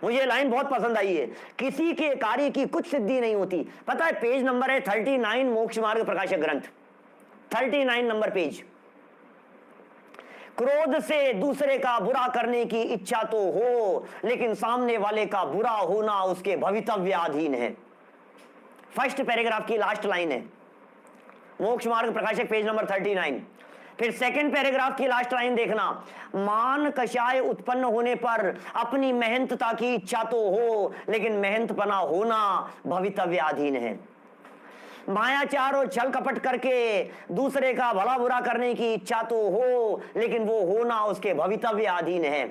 मुझे लाइन बहुत पसंद आई है, किसी के कार्य की कुछ सिद्धि नहीं होती। पता है पेज नंबर है 39, मोक्ष मार्ग प्रकाशक ग्रंथ, 39 नंबर पेज। क्रोध से दूसरे का बुरा करने की इच्छा तो हो, लेकिन सामने वाले का बुरा होना उसके भवितव्याधीन है। फर्स्ट पैराग्राफ की लास्ट लाइन है, मोक्ष मार्ग प्रकाशक पेज नंबर 39। फिर सेकंड पैराग्राफ की लास्ट लाइन देखना, मान कषाय उत्पन्न होने पर अपनी मेहनतता की इच्छा तो हो, लेकिन मेहनतपना होना भवितव्याधीन है। मायाचार और छल कपट करके दूसरे का भला बुरा करने की इच्छा तो हो, लेकिन वो होना उसके भवितव्याधीन है।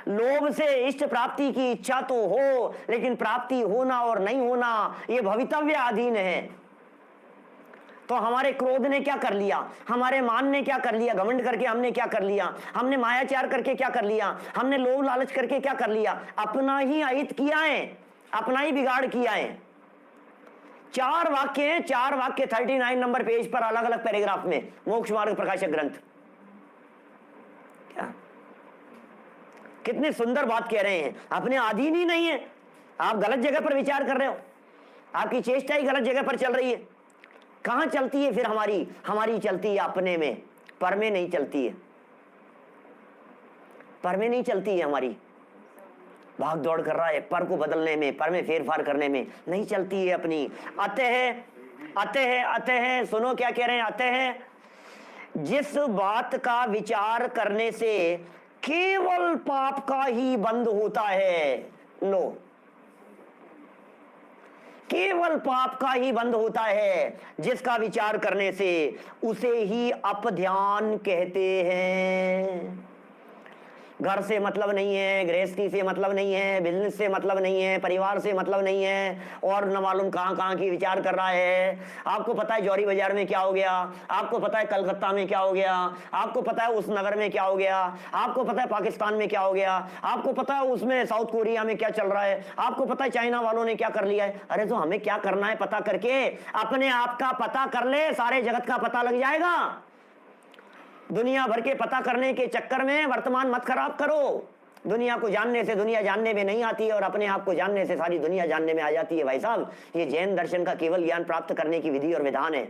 लोभ से इष्ट प्राप्ति की इच्छा तो हो, लेकिन प्राप्ति होना और नहीं होना ये भवितव्याधीन है। तो हमारे क्रोध ने क्या कर लिया, हमारे मान ने क्या कर लिया, घमंड करके हमने क्या कर लिया, हमने मायाचार करके क्या कर लिया, हमने लोभ लालच करके क्या कर लिया, अपना ही अहित किया है, अपना ही बिगाड़ किया है। चार वाक्य हैं, चार वाक्य 39 नंबर पेज पर अलग अलग पैराग्राफ में, मोक्ष मार्ग प्रकाशक ग्रंथ। क्या कितनी सुंदर बात कह रहे हैं, अपने अधीन ही नहीं है। आप गलत जगह पर विचार कर रहे हो, आपकी चेष्टा ही गलत जगह पर चल रही है। कहां चलती है फिर हमारी चलती है अपने में, पर में नहीं चलती है, पर में नहीं चलती है हमारी। भाग दौड़ कर रहा है पर को बदलने में, पर में फेरफार करने में, नहीं चलती है अपनी। अतः सुनो क्या कह रहे हैं, अतः जिस बात का विचार करने से केवल पाप का ही बंद होता है, लो केवल पाप का ही बंद होता है, जिसका विचार करने से उसे ही अपध्यान कहते हैं। घर से मतलब नहीं है, गृहस्थी से मतलब नहीं है, बिजनेस से मतलब नहीं है, परिवार से मतलब नहीं है, और न मालूम कहां कहां की विचार कर रहा है। आपको पता है जौहरी बाजार में क्या हो गया, आपको पता है कलकत्ता में क्या हो गया, आपको पता है उस नगर में क्या हो गया, आपको पता है पाकिस्तान में क्या हो गया, आपको पता है उसमें साउथ कोरिया में क्या चल रहा है, आपको पता है चाइना वालों ने क्या कर लिया है। अरे तो हमें क्या करना है, पता करके अपने आप का पता कर ले, सारे जगत का पता लग जाएगा। दुनिया भर के पता करने के चक्कर में वर्तमान मत खराब करो। दुनिया को जानने से दुनिया जानने में नहीं आती है, और अपने आप को जानने से सारी दुनिया जानने में आ जाती है। भाई साहब, ये जैन दर्शन का केवल ज्ञान प्राप्त करने की विधि और विधान है।